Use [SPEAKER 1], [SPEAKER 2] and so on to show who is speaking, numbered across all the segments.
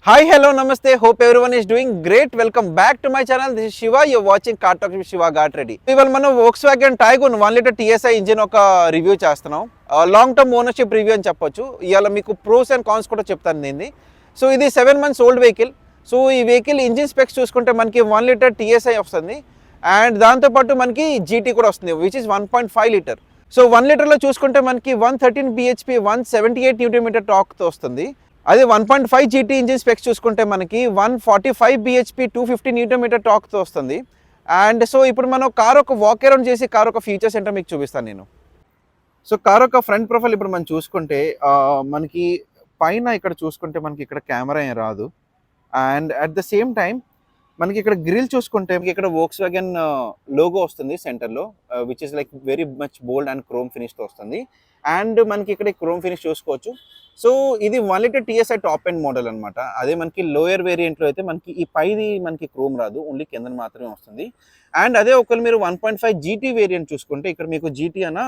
[SPEAKER 1] Hi, hello, namaste. Hope everyone is doing great. Welcome back to my channel. This is Shiva. You're watching Car Talk with Shiva Gat Reddy. ఇవాళ మనం Volkswagen Tiguan 1 litre TSI engine ఒక review చేస్తున్నాం. Long term ownership review అని చెప్పొచ్చు. ఇవాళ మీకు pros and cons కూడా చెప్తాను దీన్ని. సో ఇది 7 months ఓల్డ్ వెహికల్. సో ఈ వెహికల్ ఇంజిన్ స్పెక్స్ చూసుకుంటే మనకి 1 లీటర్ TSI వస్తుంది. అండ్ దాంతోపాటు మనకి GT కూడా వస్తుంది, విచ్ ఇస్ 1.5 లీటర్. సో 1 లీటర్లో చూసుకుంటే మనకి 113 bhp 178 Nm టార్క్తో వస్తుంది. అదే 1.5 GT ఇంజిన్ స్పెక్స్ చూసుకుంటే మనకి 145 bhp 250 Nm టార్క్తో వస్తుంది. అండ్ సో ఇప్పుడు మనం కార్ ఒక వాక్ అరౌండ్ చేసి కార్ ఒక ఫీచర్స్ ఏంటో మీకు చూపిస్తాను నేను. సో కార్ ఒక ఫ్రంట్ ప్రొఫైల్ ఇప్పుడు మనం చూసుకుంటే మనకి పైన ఇక్కడ చూసుకుంటే మనకి ఇక్కడ కెమెరా ఏం రాదు. And at the same time మనకి ఇక్కడ గ్రిల్ చూసుకుంటే ఇక్కడ వోక్స్‌వ్యాగన్ లోగో వస్తుంది సెంటర్లో, which is like very much bold and chrome ఫినిష్తో వస్తుంది. అండ్ మనకి ఇక్కడ క్రోమ్ ఫినిష్ చూసుకోవచ్చు. సో ఇది 1 litre TSI top end model అనమాట. అదే మనకి లోయర్ వేరియంట్లో అయితే మనకి ఈ పైది మనకి క్రోమ్ రాదు, ఓన్లీ కింద మాత్రమే వస్తుంది. అండ్ అదే ఒకవేళ మీరు 1.5 GT వేరియంట్ చూసుకుంటే ఇక్కడ మీకు GT అన్న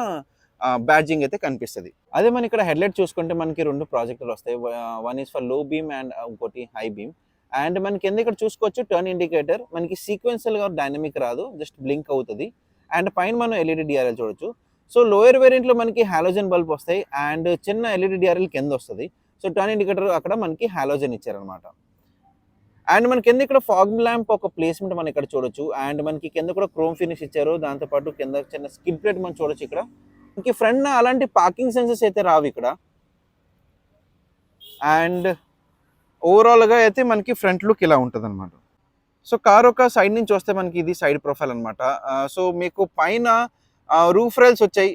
[SPEAKER 1] బ్యాడ్జింగ్ అయితే కనిపిస్తుంది. అదే మన ఇక్కడ హెడ్లైట్ చూసుకుంటే మనకి 2 ప్రాజెక్టులు వస్తాయి. వన్ ఈస్ ఫర్ లో బీమ్ అండ్ ఇంకోటి హై బీమ్. అండ్ మనకి కింద ఇక్కడ చూసుకోవచ్చు టర్న్ ఇండికేటర్ మనకి సీక్వెన్షియల్గా డైనమిక్ రాదు, జస్ట్ బ్లింక్ అవుతుంది. అండ్ పైన మనం LED DRL చూడొచ్చు. సో లోయర్ వేరియంట్లో మనకి హాలోజన్ బల్బ్ వస్తాయి అండ్ చిన్న LED DRL కింద వస్తుంది. సో టర్న్ ఇండికేటర్ అక్కడ మనకి హాలోజన్ ఇచ్చారనమాట. అండ్ మనకి కింద ఇక్కడ ఫాగ్ ల్యాంప్ ఒక ప్లేస్మెంట్ మనం ఇక్కడ చూడొచ్చు. అండ్ మనకి కింద కూడా క్రోమ్ ఫినిష్ ఇచ్చారు, దాంతోపాటు కింద చిన్న స్కిడ్ ప్లేట్ మనం చూడొచ్చు. ఇక్కడ మనకి ఫ్రంట్ అలాంటి పార్కింగ్ సెన్సెస్ అయితే రావు ఇక్కడ. అండ్ ఓవరాల్గా అయితే మనకి ఫ్రంట్ లుక్ ఇలా ఉంటుంది అనమాట. సో కార్ ఒక సైడ్ నుంచి వస్తే మనకి ఇది సైడ్ ప్రొఫైల్ అనమాట. సో మీకు పైన రూఫ్ రైల్స్ వచ్చాయి.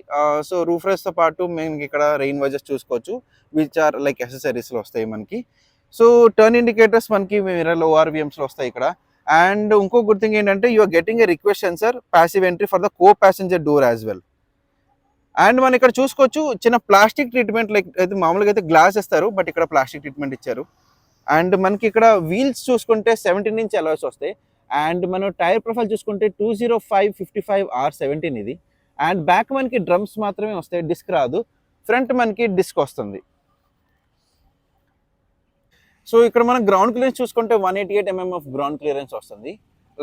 [SPEAKER 1] సో రూఫ్ రైల్స్తో పాటు మనకి ఇక్కడ రెయిన్ వైజర్స్ చూసుకోవచ్చు, విచ్ ఆర్ లైక్ యాక్సెసరీస్లో వస్తాయి మనకి. సో టర్న్ ఇండికేటర్స్ మనకి మిర్రర్లో ORVMస్లో వస్తాయి ఇక్కడ. అండ్ ఇంకో గుడ్ థింగ్ ఏంటంటే you are getting a request sensor passive entry for the co passenger door as well. And మనం ఇక్కడ చూసుకోవచ్చు చిన్న ప్లాస్టిక్ ట్రీట్మెంట్, లైక్ అయితే మామూలుగా అయితే గ్లాస్ ఇస్తారు, బట్ ఇక్కడ ప్లాస్టిక్ ట్రీట్మెంట్ ఇచ్చారు. అండ్ మనకి ఇక్కడ వీల్స్ చూసుకుంటే 17 ఇంచ్ అలాయ్స్ వస్తాయి. అండ్ మనం టైర్ ప్రొఫైల్ చూసుకుంటే 205/55 R17 ఇది. అండ్ బ్యాక్ మనకి డ్రమ్స్ మాత్రమే వస్తాయి, డిస్క్ రాదు. ఫ్రంట్ మనకి డిస్క్ వస్తుంది. సో ఇక్కడ మనం గ్రౌండ్ క్లియరెన్స్ చూసుకుంటే 188 mm ఆఫ్ గ్రౌండ్ క్లియరెన్స్ వస్తుంది,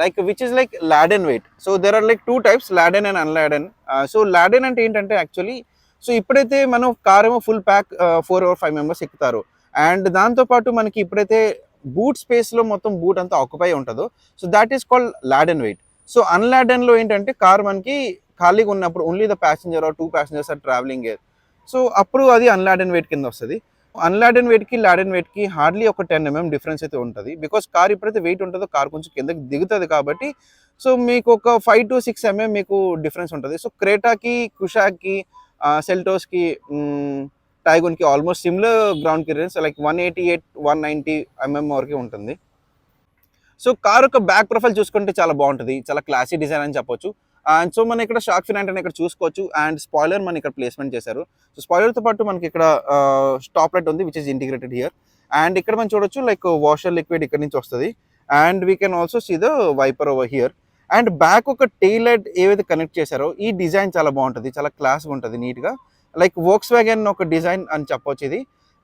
[SPEAKER 1] like which is like laden weight. So there are like 2 types, laden and unladen. So laden అంటే ఏంటంటే యాక్చువల్లీ సో ఇప్పుడైతే మనం కార్ ఏమో ఫుల్ ప్యాక్ 4 or 5 members ఎక్కుతారు. అండ్ దాంతోపాటు మనకి ఇప్పుడైతే బూట్ స్పేస్లో మొత్తం బూట్ అంతా ఆక్యుపై ఉంటుందో, so that is called laden weight. So అన్లాడెన్లో ఏంటంటే కార్ మనకి ఖాళీగా ఉన్నప్పుడు only the passenger or 2 passengers or travelling air, so అప్పుడు అది అన్లాడెన్ వెయిట్ కింద వస్తుంది. అన్లాడెన్ వెయిట్కి లాడెన్ వెయిట్కి హార్డ్లీ ఒక 10 mm డిఫరెన్స్ అయితే ఉంటుంది. బికాస్ కార్ ఎప్పుడైతే వెయిట్ ఉంటుందో కార్ కొంచెం కిందకి దిగుతుంది కాబట్టి సో మీకు ఒక 5 to 6 mm మీకు డిఫరెన్స్ ఉంటుంది. సో క్రేటాకి, కుషాక్కి, సెల్టోస్కి, టైగోన్కి almost similar ground clearance, like 188-190 mm వరకు ఉంటుంది. సో కార్ యొక్క బ్యాక్ ప్రొఫైల్ చూసుకుంటే చాలా బాగుంటుంది, చాలా క్లాసీ డిజైన్ అని చెప్పొచ్చు. అండ్ సో మనం ఇక్కడ షార్క్ ఫిన్ అంటే ఇక్కడ చూసుకోవచ్చు. అండ్ స్పాయిలర్ మనం ఇక్కడ ప్లేస్మెంట్ చేశారు. సో స్పాయిలర్తో పాటు మనకి ఇక్కడ స్టాప్ లైట్ ఉంది, which is integrated here. And ఇక్కడ మనం చూడొచ్చు లైక్ వాషర్ లిక్విడ్ ఇక్కడ నుంచి వస్తుంది. And we can also see the wiper over here. And back ఒక టెయిల్ లైట్ ఏవైతే కనెక్ట్ చేశారో ఈ డిజైన్ చాలా బాగుంటుంది, చాలా క్లాస్గా ఉంటుంది, నీట్గా లైక్ వోక్స్‌వ్యాగన్ ఒక డిజైన్ అని చెప్పొచ్చు ఇది.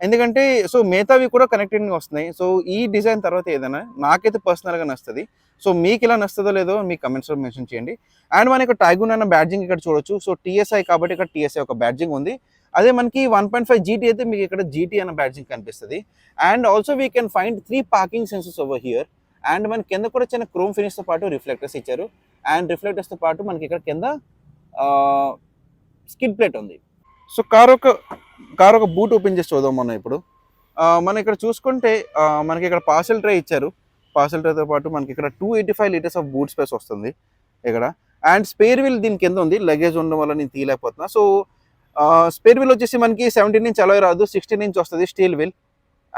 [SPEAKER 1] ఎందుకంటే సో మిగతావి కూడా కనెక్టెడ్గా వస్తున్నాయి. సో ఈ డిజైన్ తర్వాత ఏదైనా నాకైతే పర్సనల్గా నచ్చుతుంది. సో మీకు ఇలా నచ్చుతుందో లేదో మీ కమెంట్స్లో మెన్షన్ చేయండి. అండ్ మనకి ఇక్కడ టైగూన్ అన్న బ్యాడ్జింగ్ ఇక్కడ చూడొచ్చు. సో TSI కాబట్టి ఇక్కడ TSI ఒక బ్యాడ్జింగ్ ఉంది. అదే మనకి 1.5 GT అయితే మీకు ఇక్కడ GT అన్న బ్యాడ్జింగ్ కనిపిస్తుంది. And also we can find 3 parking sensors over here. And మన కింద కూడా చిన్న క్రోమ్ ఫినిష్తో పాటు రిఫ్లెక్టర్స్ ఇచ్చారు. అండ్ రిఫ్లెక్టర్స్తో పాటు మనకి ఇక్కడ కింద స్కిడ్ ప్లేట్ ఉంది. సో కార్ ఒక బూట్ ఓపెన్ చేసి చూద్దాం మనం ఇప్పుడు. మనం ఇక్కడ చూసుకుంటే మనకి ఇక్కడ పార్సెల్ ట్రే ఇచ్చారు. పార్సెల్ ట్రేతో పాటు మనకి ఇక్కడ 285 liters ఆఫ్ బూట్ స్పేస్ వస్తుంది ఇక్కడ. అండ్ స్పేర్ వీల్ దీని కింద ఉంది, లగేజ్ ఉండడం వల్ల నేను తీయలేకపోతున్నా. సో స్పేర్ వీల్ వచ్చేసి మనకి 17 ఇంచ్ అలాయ్ రాదు, 16 ఇంచ్ వస్తుంది steel wheel.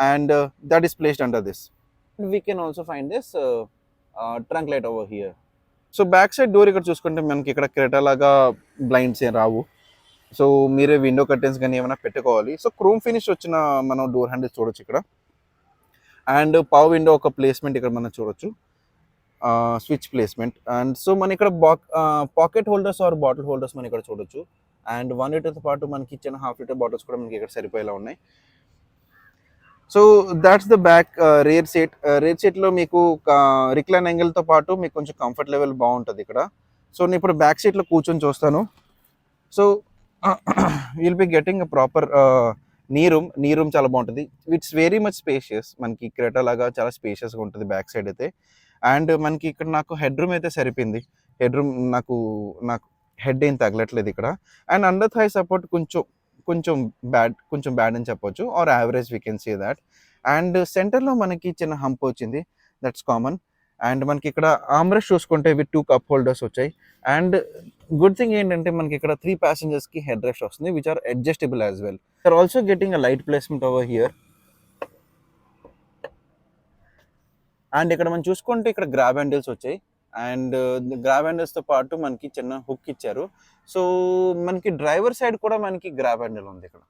[SPEAKER 1] And that is placed under this. We can also find this trunk light over here. So back side door ఇక్కడ చూసుకుంటే మనకి ఇక్కడ క్రెటా లాగా బ్లైండ్స్ ఏం రావు. సో మీరే విండో కర్టెన్స్ కానీ ఏమైనా పెట్టుకోవాలి. సో క్రోమ్ ఫినిష్ వచ్చిన మనం డోర్ హ్యాండిల్స్ చూడొచ్చు ఇక్కడ. అండ్ పవర్ విండో ఒక ప్లేస్మెంట్ ఇక్కడ మనం చూడొచ్చు, స్విచ్ ప్లేస్మెంట్. అండ్ సో మన ఇక్కడ pocket holders or bottle holders మనం ఇక్కడ చూడొచ్చు. అండ్ 1 లీటర్తో పాటు మనకి ఇచ్చిన 1/2 లీటర్ బాటిల్స్ కూడా మనకి ఇక్కడ సరిపోయేలా ఉన్నాయి. So that's the back rare సీట్లో మీకు రిక్లైన్ యాంగిల్తో పాటు మీకు కొంచెం కంఫర్ట్ లెవెల్ బాగుంటుంది ఇక్కడ. సో నేను ఇప్పుడు బ్యాక్ సీట్లో కూర్చొని చూస్తాను. So will be getting proper నీ రూమ్ చాలా బాగుంటుంది. It's very much spacious. మనకి క్రెటా లాగా చాలా స్పేషియస్గా ఉంటుంది బ్యాక్ సైడ్ అయితే. అండ్ మనకి ఇక్కడ నాకు హెడ్ రూమ్ అయితే సరిపోయింది. హెడ్ రూమ్ నాకు నాకు హెడ్ ఏం తగలట్లేదు ఇక్కడ. అండ్ అండర్ థై సపోర్ట్ కొంచెం కొంచెం బ్యాడ్ అని చెప్పొచ్చు, or average we can say that. And సెంటర్లో మనకి చిన్న హంప్ వచ్చింది, దట్స్ కామన్. అండ్ మనకి ఇక్కడ ఆమ్రెస్ట్ చూసుకుంటే విత్ 2 కప్ హోల్డర్స్ వచ్చాయి. అండ్ గుడ్ థింగ్ ఏంటంటే మనకి ఇక్కడ 3 passengers కి హెడ్ రెస్ట్ వస్తుంది, which are adjustable as well. Are also getting a light placement over here. And ఇక్కడ మనం చూసుకుంటే ఇక్కడ గ్రాబ్ హ్యాండిల్స్ వచ్చాయి. అండ్ గ్రాబ్ హ్యాండిల్స్తో పాటు మనకి చిన్న హుక్ ఇచ్చారు. సో మనకి డ్రైవర్ సైడ్ కూడా మనకి గ్రాబ్ హ్యాండిల్ ఉంది ఇక్కడ.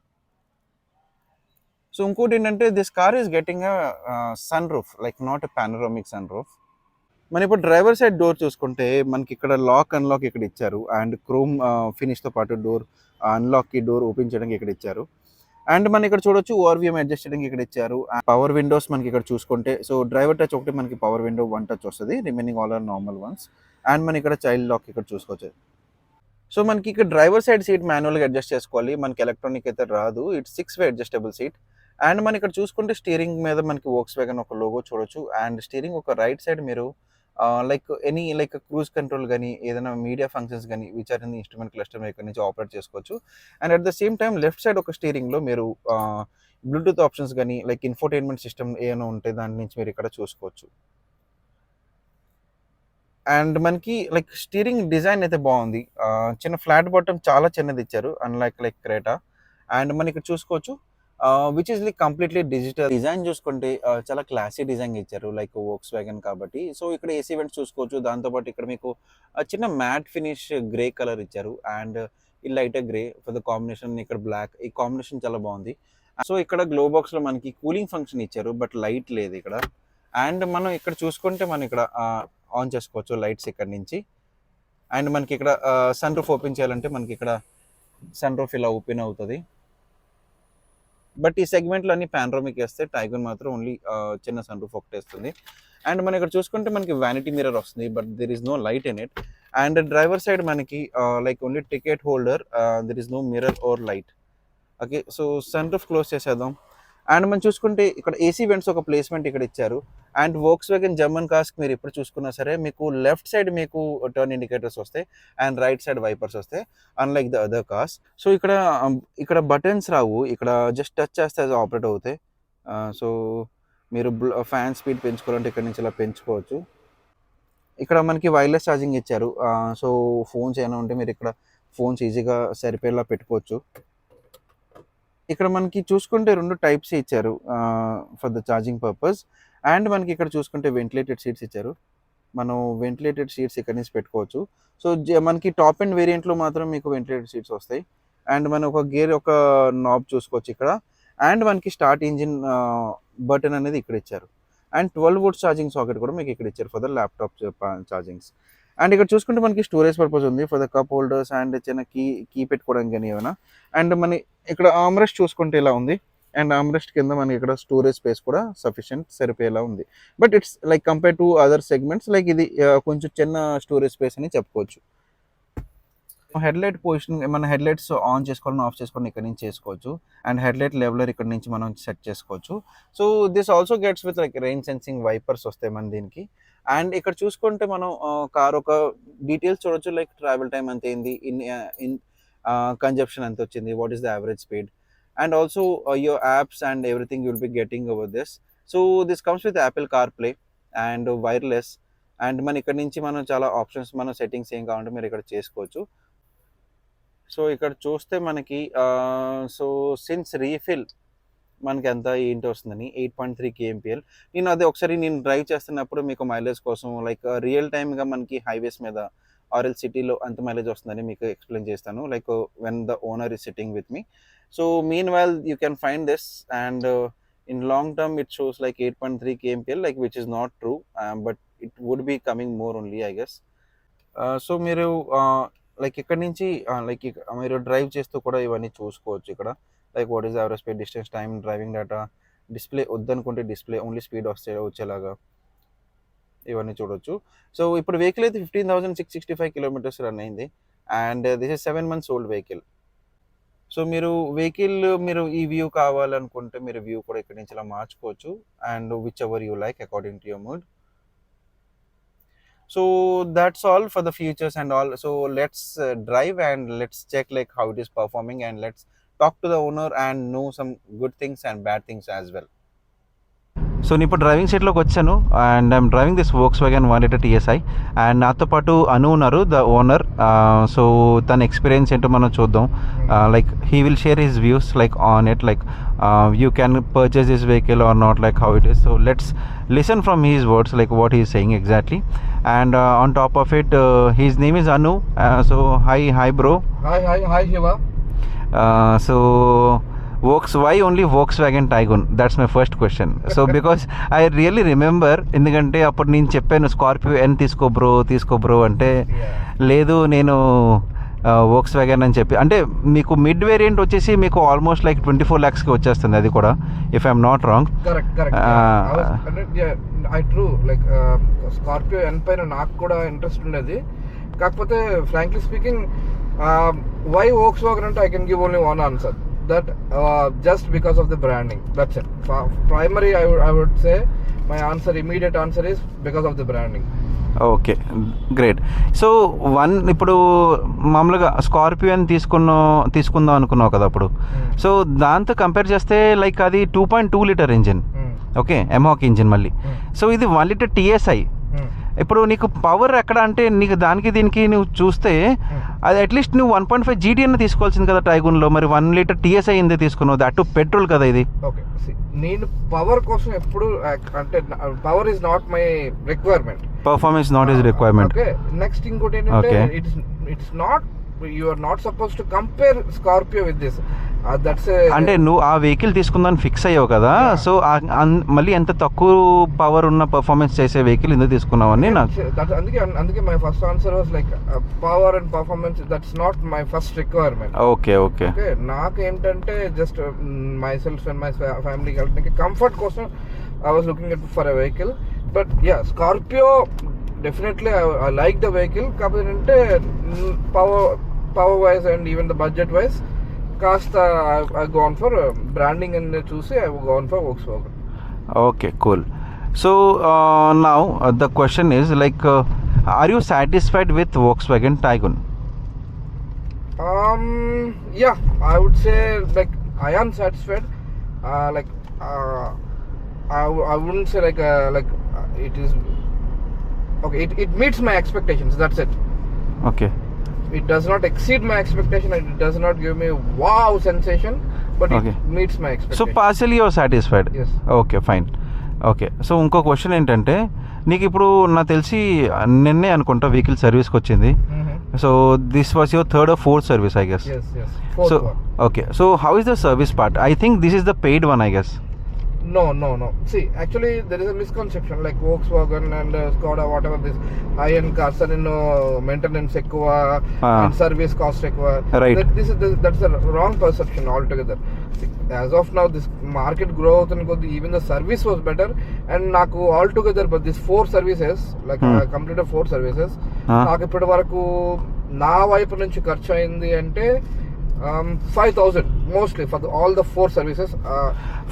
[SPEAKER 1] సో ఇంకోటి ఏంటంటే this car is getting sun roof, like not a panoramic sun roof. మనం ఇప్పుడు డ్రైవర్ సైడ్ డోర్ చూసుకుంటే మనకి ఇక్కడ లాక్ అన్లాక్ ఇక్కడ ఇచ్చారు. అండ్ క్రోమ్ ఫినిష్తో పాటు డోర్ అన్లాక్కి డోర్ ఓపెన్ చేయడానికి ఇక్కడ ఇచ్చారు. అండ్ మనం ఇక్కడ చూడొచ్చు ఓఆర్విఎం అడ్జస్ట్ చేయడానికి ఇక్కడ ఇచ్చారు. పవర్ విండోస్ మనకి ఇక్కడ చూసుకుంటే, సో డ్రైవర్ టచ్ ఒకటి మనకి పవర్ విండో 1 టచ్ వస్తుంది, remaining all are normal ones. And మనం ఇక్కడ చైల్డ్ లాక్ ఇక్కడ చూసుకోవచ్చు. సో మనకి ఇక్కడ డ్రైవర్ సైడ్ సీట్ మాన్యువల్గా అడ్జస్ట్ చేసుకోవాలి, మనకి ఎలక్ట్రానిక్ అయితే రాదు. It's 6-way adjustable seat. And మనం ఇక్కడ చూసుకుంటే స్టీరింగ్ మీద మనకి వోక్స్‌వ్యాగన్ ఒక లోగో చూడొచ్చు. అండ్ స్టీరింగ్ ఒక రైట్ సైడ్ మీరు లైక్ క్రూజ్ కంట్రోల్ కానీ ఏదైనా మీడియా ఫంక్షన్స్ కానీ which are in instrument cluster ఇక్కడ నుంచి ఆపరేట్ చేసుకోవచ్చు. And at the same time left side ఒక స్టీరింగ్లో మీరు బ్లూటూత్ ఆప్షన్స్ కానీ లైక్ ఇన్ఫోటైన్మెంట్ సిస్టమ్ ఏమైనా ఉంటే దాని నుంచి మీరు ఇక్కడ చూసుకోవచ్చు. అండ్ మనకి లైక్ స్టీరింగ్ డిజైన్ అయితే బాగుంది. చిన్న ఫ్లాట్ బాటమ్ చాలా చిన్నది ఇచ్చారు, లైక్ క్రేటా. అండ్ మనం ఇక్కడ చూసుకోవచ్చు which is like completely digital design. చూసుకుంటే చాలా క్లాసీ డిజైన్ ఇచ్చారు, లైక్ వోక్స్ వ్యాగన్ కాబట్టి. సో ఇక్కడ ఏసీ వెంట్స్ చూసుకోవచ్చు. దాంతోపాటు ఇక్కడ మీకు చిన్న మ్యాట్ ఫినిష్ గ్రే కలర్ ఇచ్చారు. అండ్ ఈ light grey for the combination, ఇక్కడ బ్లాక్, ఈ కాంబినేషన్ చాలా బాగుంది. సో ఇక్కడ గ్లో బాక్స్లో మనకి కూలింగ్ ఫంక్షన్ ఇచ్చారు, బట్ లైట్ లేదు ఇక్కడ. అండ్ మనం ఇక్కడ చూసుకుంటే మనం ఇక్కడ ఆన్ చేసుకోవచ్చు లైట్స్ ఇక్కడ నుంచి. అండ్ మనకి ఇక్కడ సన్ రూఫ్ ఓపెన్ చేయాలంటే మనకి ఇక్కడ సన్ రూఫ్ ఇలా ఓపెన్ అవుతుంది. బట్ ఈ సెగ్మెంట్లో అన్ని పానరామిక్ వేస్తే టైగన్ మాత్రం ఓన్లీ చిన్న సన్ రూఫ్ ఒకటి వేస్తుంది. అండ్ మనం ఇక్కడ చూసుకుంటే మనకి వ్యానిటీ మిర్రర్ వస్తుంది, but there is no light in it. And driver side మనకి like only ticket holder, there is no mirror or light. Okay, so sunroof close చేసేద్దాం. అండ్ మనం చూసుకుంటే ఇక్కడ ఏసీ వెంట్స్ ఒక ప్లేస్మెంట్ ఇక్కడ ఇచ్చారు. And Volkswagen German కార్స్కి మీరు ఎప్పుడు చూసుకున్నా సరే మీకు లెఫ్ట్ సైడ్ మీకు టర్న్ ఇండికేటర్స్ వస్తాయి అండ్ రైట్ సైడ్ వైపర్స్ వస్తాయి, unlike the other cars. So ఇక్కడ బటన్స్ రావు, ఇక్కడ జస్ట్ టచ్ చేస్తే అది ఆపరేట్ అవుతాయి. సో మీరు ఫ్యాన్ స్పీడ్ పెంచుకోవాలంటే ఇక్కడ నుంచి ఇలా పెంచుకోవచ్చు. ఇక్కడ మనకి వైర్లెస్ ఛార్జింగ్ ఇచ్చారు. సో ఫోన్స్ ఏమైనా ఉంటే మీరు ఇక్కడ ఫోన్స్ ఈజీగా సరిపోయేలా పెట్టుకోవచ్చు. ఇక్కడ మనకి చూసుకుంటే 2 టైప్స్ ఇచ్చారు for the charging purpose. And మనకి ఇక్కడ చూసుకుంటే వెంటిలేటెడ్ సీట్స్ ఇచ్చారు. మనం వెంటిలేటెడ్ సీట్స్ ఇక్కడ నుంచి పెట్టుకోవచ్చు. సో మనకి టాప్ అండ్ వేరియంట్లో మాత్రం మీకు వెంటిలేటెడ్ సీట్స్ వస్తాయి. అండ్ మనం ఒక నాబ్ చూసుకోవచ్చు ఇక్కడ. అండ్ మనకి స్టార్ట్ ఇంజిన్ బటన్ అనేది ఇక్కడ ఇచ్చారు. అండ్ 12 volts ఛార్జింగ్ సాకెట్ కూడా మీకు ఇక్కడ ఇచ్చారు for the laptop chargings. And ఇక్కడ చూసుకుంటే మనకి స్టోరేజ్ పర్పస్ ఉంది for the cup holders and చిన్న కీ పెట్టుకోవడానికి కానీ ఏమైనా. అండ్ మన ఇక్కడ ఆమ్రెస్ట్ చూసుకుంటే ఇలా ఉంది. అండ్ ఆమ్రెస్ట్ కింద మనకి ఇక్కడ స్టోరేజ్ స్పేస్ కూడా సఫిషియెంట్ సరిపోయేలా ఉంది. But it's like compare to other segments like ఇది కొంచెం చిన్న స్టోరేజ్ స్పేస్ అని చెప్పుకోవచ్చు. హెడ్లైట్ పొజిషన్ మన హెడ్లైట్స్ ఆన్ చేసుకోవాలని ఆఫ్ చేసుకోవాలని ఇక్కడ నుంచి చేసుకోవచ్చు. అండ్ హెడ్లైట్ లెవెలర్ ఇక్కడ నుంచి మనం సెట్ చేసుకోవచ్చు. So this also gets with like rain sensing wipers వస్తాయి మన దీనికి. అండ్ ఇక్కడ చూసుకుంటే మనం కార్ ఒక డీటెయిల్స్ చూడొచ్చు, లైక్ ట్రావెల్ టైం ఎంత అయింది, ఇన్ కన్జప్షన్ ఎంత వచ్చింది, what is the average speed. And also your apps and everything you will be getting over this. So this comes with Apple car play and wireless. And మన ఇక్కడ నుంచి మనం చాలా options, మన సెట్టింగ్స్ ఏం కావాలంటే మీరు ఇక్కడ చేసుకోవచ్చు. సో ఇక్కడ చూస్తే మనకి సో సిన్స్ రీఫిల్ మనకి ఎంత ఏంటి వస్తుందని 8.3 kmpl. నేను అదే ఒకసారి నేను డ్రైవ్ చేస్తున్నప్పుడు మీకు మైలేజ్ కోసం లైక్ రియల్ టైమ్గా మనకి హైవేస్ మీద ఆర్ఎల్ సిటీలో అంత మైలేజ్ వస్తుందని మీకు ఎక్స్ప్లెయిన్ చేస్తాను, like when the owner is sitting with me. So mean while you can find this. And in long term it shows like 8.3 kmpl, like which is not true, but it would be coming more only I guess. So మీరు like ఇక్కడ నుంచి like మీరు drive చేస్తూ కూడా ఇవన్నీ చూసుకోవచ్చు ఇక్కడ, like what is average speed, distance, time, driving data, display వద్దనుకుంటే డిస్ప్లే ఓన్లీ స్పీడ్ వచ్చేలాగా ఇవన్నీ చూడొచ్చు. సో ఇప్పుడు వెహికల్ అయితే 15,665 కిలోమీటర్స్ రన్ అయింది and this is 7 months old vehicle. So మీరు వెహికల్ మీరు ఈ వ్యూ కావాలనుకుంటే మీరు వ్యూ కూడా ఇక్కడి నుంచి ఇలా మార్చుకోవచ్చు and which ever you like according to your mood. So that's all for the features and all. So let's drive and let's check like how it is performing and let's talk to the owner and know some good things and bad things as well. So నేను ఇప్పుడు driving సీట్లోకి వచ్చాను and I'm driving this Volkswagen 1.8 TSI and నాతో పాటు అను ఉన్నారు, the owner. So తన experience ఏంటో మనం చూద్దాం. Like he will share his views like on it, like you can purchase this vehicle or not, like how it is. So let's listen from his words like what he is saying exactly. And on top of it, his name is Anu. So hi bro.
[SPEAKER 2] Hi Shiva.
[SPEAKER 1] So why only Volkswagen Tiguan? That's my first question. So because I really remember ఎందుకంటే అప్పుడు నేను చెప్పాను Scorpio N తీసుకో bro అంటే లేదు నేను Volkswagen అని చెప్పి, అంటే మీకు మిడ్ వేరియంట్ వచ్చేసి మీకు ఆల్మోస్ట్ లైక్ 24 lakhsకి వచ్చేస్తుంది అది కూడా, if I'm not wrong.
[SPEAKER 2] Correct. I true like Scorpio N పైన నాకు కూడా ఇంట్రెస్ట్ ఉండేది. కాకపోతే ఫ్రాంక్లీ స్పీకింగ్ వై Volkswagen అంటే I can give only one answer, that just because of the branding, that's it. Primary I would say my immediate answer is because of the branding.
[SPEAKER 1] Okay great. So ఇప్పుడు మామూలుగా Scorpio అని తీసుకుందాం అనుకున్నావు కదా అప్పుడు. So దాంతో compare చేస్తే like అది 2.2 లీటర్ ఇంజిన్, ఓకే, ఎమాక్ ఇంజిన్ మళ్ళీ. సో ఇది 1 లీటర్ TSI. ఇప్పుడు నీకు పవర్ ఎక్కడ అంటే నీకు దానికి దీనికి నువ్వు చూస్తే అది అట్లీస్ట్ నువ్వు 1.5 GT అన్న తీసుకోవాల్సింది కదా టైగూన్లో, మరి 1 లీటర్ TSI ఇందే తీసుకున్నావు, దట్ పెట్రోల్ కదా ఇది.
[SPEAKER 2] ఓకే, నేను పవర్ కోసం ఎప్పుడు అంటే power is not my requirement,
[SPEAKER 1] performance not is requirement.
[SPEAKER 2] Okay, next ఇంకోటి ఏంటంటే it's not, you are not suppose to compare Scorpio with this. That's
[SPEAKER 1] అంటే నువ్వు ఆ వెహికల్ తీసుకుందాని ఫిక్స్ అయ్యావు కదా, సో మళ్ళీ ఎంత తక్కువ పవర్ ఉన్న పర్ఫార్మెన్స్ చేసే వెహికల్ ఎందుకు తీసుకున్నావు అని నాకు.
[SPEAKER 2] అందుకే my first answer was like power and performance, that's not my first requirement.
[SPEAKER 1] Okay okay
[SPEAKER 2] okay, నాకు ఏంటంటే just my self and my family వెళ్ళడానికి కంఫర్ట్ కోసం I was looking at for a vehicle. But yeah, Scorpio definitely I like the vehicle. కాకపోతే ఏంటంటే power wise and even the budget wise కాస్త I gone for branding అని చూసి I gone for Volkswagen.
[SPEAKER 1] Okay cool. So now the question is like are you satisfied with Volkswagen Tiguan?
[SPEAKER 2] Yeah, I would say like I am satisfied. Like I wouldn't say like it is okay. It meets my expectations. That's it.
[SPEAKER 1] Okay.
[SPEAKER 2] It does not exceed my expectation and it does not give me wow sensation, but
[SPEAKER 1] Okay.
[SPEAKER 2] it meets my expectation.
[SPEAKER 1] So partially you're satisfied.
[SPEAKER 2] Yes.
[SPEAKER 1] Okay fine. Okay, so ఇంకో question ఏంటంటే నీకు ఇప్పుడు నాకు తెలిసి నిన్నే అనుకుంటా vehicle సర్వీస్కి వచ్చింది. So this was your third or fourth service I guess.
[SPEAKER 2] Yes.
[SPEAKER 1] So
[SPEAKER 2] Fourth one.
[SPEAKER 1] Okay, so how is the service part? I think this is the paid one I guess.
[SPEAKER 2] No. See, actually there is a misconception like Volkswagen and Skoda, whatever this high-end cars are in maintenance ఎక్కువ and service cost ఎక్కువ.
[SPEAKER 1] Right.
[SPEAKER 2] That's a wrong perception altogether. See, as of now this market grow అవుతున్న కొద్ది even the service was better and నాకు altogether but these 4 services like I completed 4 services. నాకు ఇప్పటి వరకు నా వైపు నుంచి ఖర్చు అయింది అంటే 5,000 mostly for all the 4 services.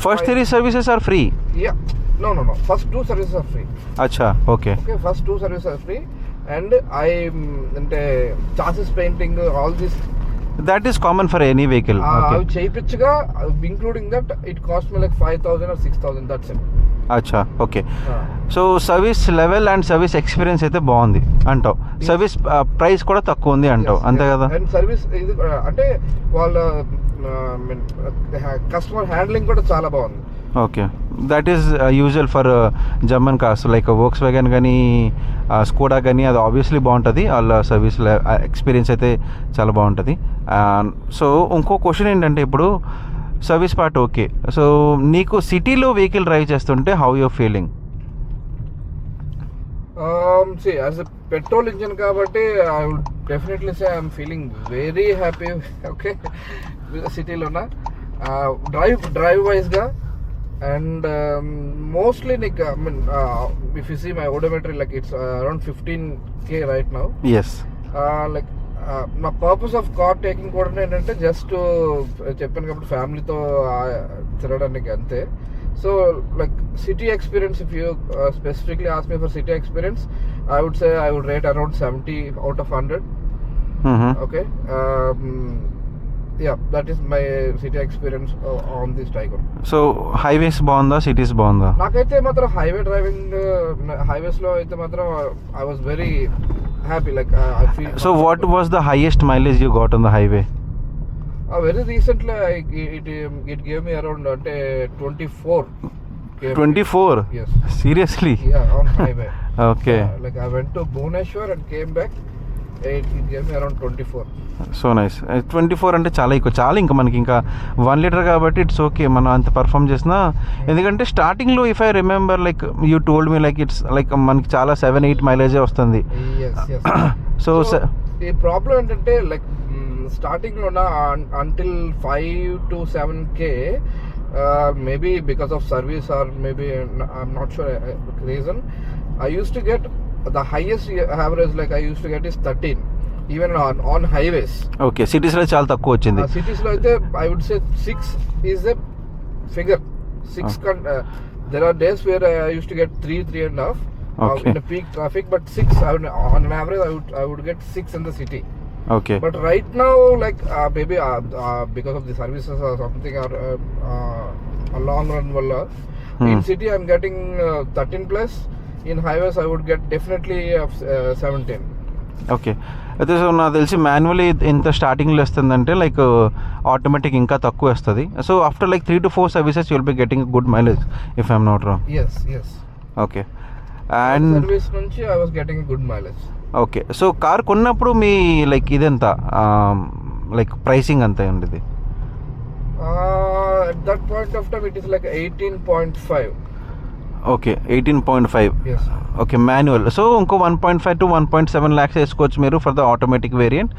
[SPEAKER 1] First 3 services are free?
[SPEAKER 2] Yeah. No. First 2 services are free.
[SPEAKER 1] Acha, okay.
[SPEAKER 2] Okay, first 2 services are free and అంటే chassis painting, all this.
[SPEAKER 1] That is common for any vehicle. Okay.
[SPEAKER 2] అవి చేయించగా including that it cost me like 5,000 or 6,000. That's it.
[SPEAKER 1] అచ్చా, okay. So service level and service experience అయితే బాగుంది అంటావు, service price కూడా తక్కువ ఉంది అంటావు, అంతే కదా?
[SPEAKER 2] అండ్ సర్వీస్ ఇది అంటే వాళ్ళ కస్టమర్ హ్యాండ్లింగ్ కూడా చాలా బాగుంది.
[SPEAKER 1] Okay, that is usual for German cars like Volkswagen కానీ స్కోడా కానీ, అది ఆబ్వియస్లీ బాగుంటుంది, వాళ్ళ సర్వీస్ ఎక్స్పీరియన్స్ అయితే చాలా బాగుంటుంది. సో ఇంకో క్వశ్చన్ ఏంటంటే ఇప్పుడు సర్వీస్ పార్ట్ ఓకే, సో నీకు సిటీలో వెహికల్ డ్రైవ్ చేస్తుంటే how you're feeling?
[SPEAKER 2] See, as a petrol engine kabatti I would definitely say I am feeling very happy. Okay, city lo na drive wise ga And mostly like if you see my odometry, like it's around 15K right now.
[SPEAKER 1] Yes.
[SPEAKER 2] Like my purpose of car taking కూడా ఏంటంటే just చెప్పాను కాబట్టి ఫ్యామిలీతో తిరగడానికి అంతే. So like city experience, if you specifically ask me for city experience, I would say I would rate around 70 out of 100. Okay. Yeah, that is my city experience on this Taycan.
[SPEAKER 1] So highways బాగుందా, cities బాగుందా?
[SPEAKER 2] నాకైతే మాత్రం highway driving, highways లో అయితే మాత్రం I was very happy, like I feel.
[SPEAKER 1] So what was the highest mileage you got on the highway?
[SPEAKER 2] Very recently it gave me around 24.
[SPEAKER 1] 24?
[SPEAKER 2] Yes.
[SPEAKER 1] Seriously?
[SPEAKER 2] Yeah, on highway.
[SPEAKER 1] Okay.
[SPEAKER 2] Like I went to Bhubaneswar and came back. It gave me around 24.
[SPEAKER 1] So nice. 24 అంటే చాలా ఎక్కువ, చాలా. ఇంకా మనకి ఇంకా 1 litre కాబట్టి it's okay, మనం అంత పర్ఫామ్ చేసినా. ఎందుకంటే స్టార్టింగ్లో if I remember like you told me like it's like మనకి చాలా 7-8 మైలేజే వస్తుంది. సో
[SPEAKER 2] ఈ ప్రాబ్లం ఏంటంటే లైక్ స్టార్టింగ్ లోన until 5 to 7K, maybe because of service or maybe I'm not sure reason, I used to get the highest average like I used to get is 13 even on highways.
[SPEAKER 1] Okay, సిటీస్లో చాలా తక్కువ వచ్చింది.
[SPEAKER 2] Cities లో అయితే I would say 6 is a figure. 6 there are days where I used to get 3.5
[SPEAKER 1] Okay.
[SPEAKER 2] in a peak traffic, but 6 on an average I would get 6 in the city.
[SPEAKER 1] Okay.
[SPEAKER 2] But right now like maybe because of the services or something or a long run walla, in city I'm getting 13 plus. In highways I would get definitely 17.
[SPEAKER 1] Okay. అయితే so నాకు తెలిసి manually ఎంత స్టార్టింగ్లో వస్తుందంటే like automatic ఇంకా తక్కువ వస్తుంది. So after like 3 to 4 services you'll be getting good mileage if I'm not wrong.
[SPEAKER 2] Yes.
[SPEAKER 1] Okay. And
[SPEAKER 2] service నుంచి I was getting good mileage.
[SPEAKER 1] Okay. So car కొన్నప్పుడు మీ లైక్ ఇదెంత లైక్ ప్రైసింగ్ అంత ఉండేది?
[SPEAKER 2] At that point of time it is like 18.5.
[SPEAKER 1] Okay, 18.5.
[SPEAKER 2] Yes.
[SPEAKER 1] Okay, manual. So ఇంకో 1.5 to 1.7 lakhs వేసుకోవచ్చు మీరు for the automatic variant.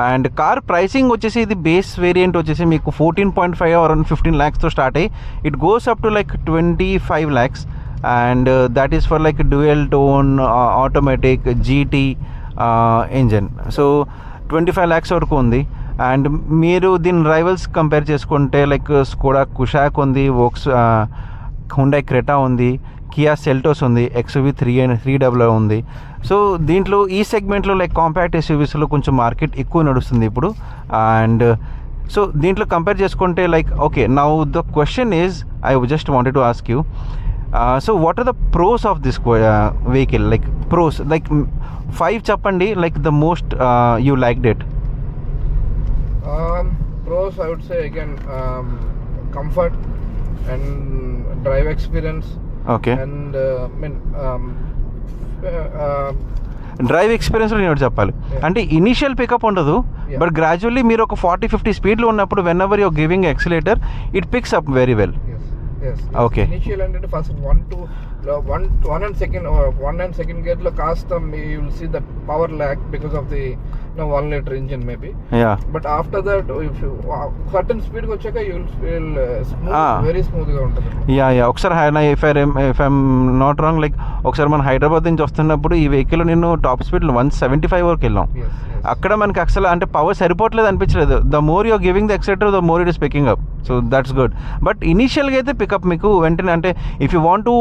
[SPEAKER 1] And car pricing వచ్చేసి ఇది base variant వచ్చేసి మీకు 14.5 అరౌండ్ 15 lakhsతో స్టార్ట్ అయ్యి it goes up to like 25 lakhs. And that is for like dual tone automatic GT engine. So 25 lakhs వరకు ఉంది. And మీరు దీని రైవల్స్ కంపేర్ చేసుకుంటే లైక్ స్కోడా కుషాక్ ఉంది, వోక్స్ హుండై క్రెటా ఉంది, కియా సెల్టోస్ ఉంది, XUV 300 ఉంది. సో దీంట్లో ఈ సెగ్మెంట్లో లైక్ కాంపాక్ట్ ఎస్యూవీస్లో కొంచెం మార్కెట్ ఎక్కువ నడుస్తుంది ఇప్పుడు. అండ్ సో దీంట్లో కంపేర్ చేసుకుంటే like okay, now the question is I just wanted to ask you, so what are the pros of this vehicle? Like pros like 5 చెప్పండి, like the most you liked it.
[SPEAKER 2] Pros I would say again comfort and drive experience.
[SPEAKER 1] Okay.
[SPEAKER 2] And
[SPEAKER 1] drive ఎక్స్పీరియన్స్లో నేను చెప్పాలి అంటే initial pickup ఉండదు, but gradually మీరు ఒక 40-50 స్పీడ్లో ఉన్నప్పుడు whenever you're giving accelerator it picks up very well.
[SPEAKER 2] Yes.
[SPEAKER 1] Okay.
[SPEAKER 2] Initial and first 1 and second gear lo kaasta you will see the power lag because of the 1 liter engine maybe.
[SPEAKER 1] Yeah.
[SPEAKER 2] But after that if you certain speed go cheka you will feel smooth, very smooth ga untundi.
[SPEAKER 1] Yeah. ఒకసారి if I'm not wrong like ఒకసారి మనం హైదరాబాద్ నుంచి వస్తున్నప్పుడు ఈ vehicle నేను top speed 175 వరకు వెళ్ళాం. అక్కడ మనకి అసలు అంటే పవర్ సరిపోవట్లేదు అనిపించలేదు. The more you're giving the accelerator the more it is picking up. So that's good. But ఇనీషియల్గా అయితే పికప్ మీకు వెంటనే అంటే if you want to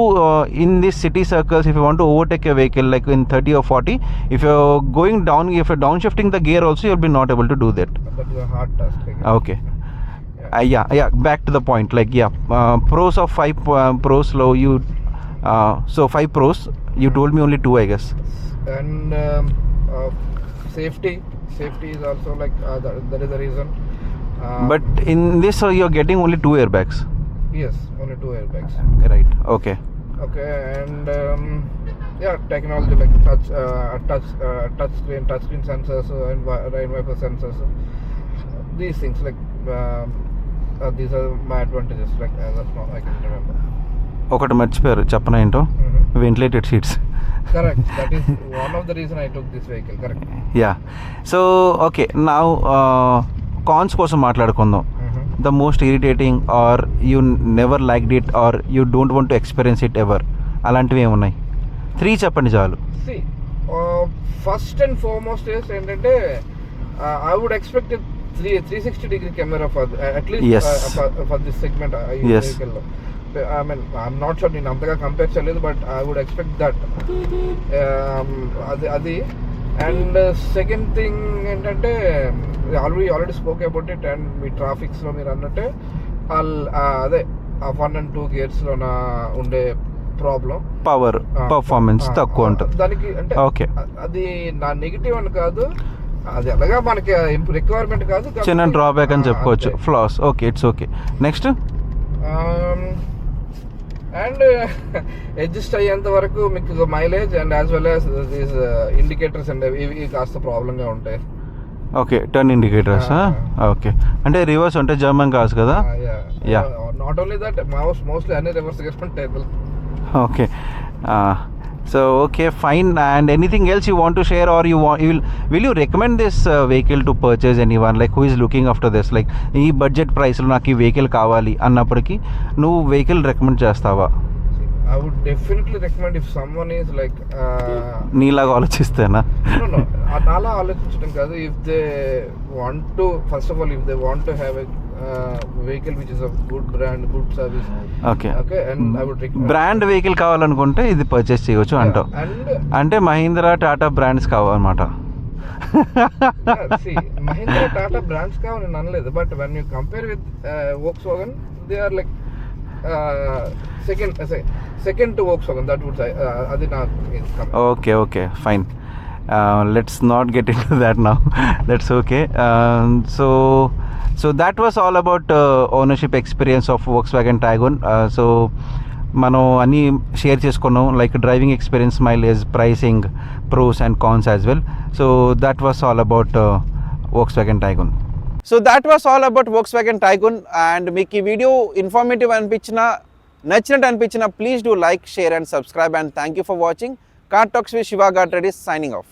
[SPEAKER 1] in this city circles if you want to overtake a vehicle like in 30 or 40, if you going down, if you down shifting the gear also you will be not able to do that.
[SPEAKER 2] That is a hard task.
[SPEAKER 1] Okay. Yeah, back to the point, like pros of 5 pros low you so 5 pros you told me only 2 I guess.
[SPEAKER 2] And safety is also like that is the reason.
[SPEAKER 1] But in this you're getting only 2 airbags.
[SPEAKER 2] Yes, only 2 airbags.
[SPEAKER 1] Right. Okay.
[SPEAKER 2] And technology like touch screen sensors and rain wiper sensors. These things like these are my advantages like as of now I can remember.
[SPEAKER 1] ఒకటి మర్చిపోయారు చెప్పనా ఏంటో, ventilated seats.
[SPEAKER 2] Correct. That is one of the reason I took this vehicle. Correct.
[SPEAKER 1] Yeah. So okay, now cons కోసం మాట్లాడుకుందాం. The most irritating or you never liked it or you don't want to experience it ever, అలాంటివి ఏమున్నాయి? 3 చెప్పండి చాలు.
[SPEAKER 2] First and foremost ఏంటంటే I would expect a 360-degree camera for at least
[SPEAKER 1] Yes.
[SPEAKER 2] For this segment.
[SPEAKER 1] Yes.
[SPEAKER 2] I mean, I'm not sure నేను అంతగా compare చేయలేదు, but I would expect that. అది and second thing ఏంటంటే already spoke about it, and మీ ట్రాఫిక్స్లో మీరు అన్నట్టే అదే ఆ 1 and 2 గేర్స్లో ఉండే ప్రాబ్లం,
[SPEAKER 1] పవర్ పర్ఫార్మెన్స్ తక్కువ ఉంటుంది
[SPEAKER 2] దానికి. అంటే
[SPEAKER 1] ఓకే,
[SPEAKER 2] అది నా నెగిటివ్ అని కాదు, అది అలాగా మనకి రిక్వైర్మెంట్ కాదు,
[SPEAKER 1] చిన్న డ్రాబ్యాక్ అని చెప్పుకోవచ్చు, flaws. Okay, it's okay. Next
[SPEAKER 2] and adjust అయ్యేంత వరకు మీకు mileage and as well as these indicators and ఇవి కాస్త ప్రాబ్లంగా ఉంటాయి.
[SPEAKER 1] Okay, turn indicators. ఓకే, అంటే రివర్స్ అంటే జర్మన్ కార్స్ కదా. Yeah.
[SPEAKER 2] Not only that, mostly అన్ని రివర్స్ చేసుకుంటే.
[SPEAKER 1] Okay, so okay, fine. And anything else you want to share, or will you recommend this vehicle to purchase anyone like who is looking after this? Like ఈ budget ప్రైస్లో నాకు ఈ vehicle కావాలి అన్నప్పటికీ నువ్వు vehicle recommend చేస్తావా?
[SPEAKER 2] I would definitely recommend if someone is like
[SPEAKER 1] నీలాగా ఆలోచిస్తేనా?
[SPEAKER 2] No, అలా ఆలోచించడం కాదు. If they want to, first of all, if they want to have a vehicle which is of good brand, good service,
[SPEAKER 1] okay,
[SPEAKER 2] and I would recommend
[SPEAKER 1] brand vehicle కావాలనుకుంటే ఇది purchase చేయవచ్చు అంటావు. అంటే Mahindra, Tata brands కావాలన్నమాట.
[SPEAKER 2] see, Mahindra, Tata brands కావాలి నేను అనలేదు, but when you compare with Volkswagen, they are like second to Volkswagen. That would say అది నా
[SPEAKER 1] okay, fine. Let's not get into that now. That's okay. So that was all about ownership experience of Volkswagen Tiguan. So మనం అన్నీ share చేసుకున్నాం, like driving experience, mileage, pricing, pros and cons as well. So that was all about Volkswagen Tiguan. So that was all about Volkswagen Tiguan. And మీకు ఈ video informative అనిపించినా, నచ్చినట్టు అనిపించినా, please do like, share and subscribe. And thank you for watching. Car talks with Shiva గాట్ Reddy, signing of.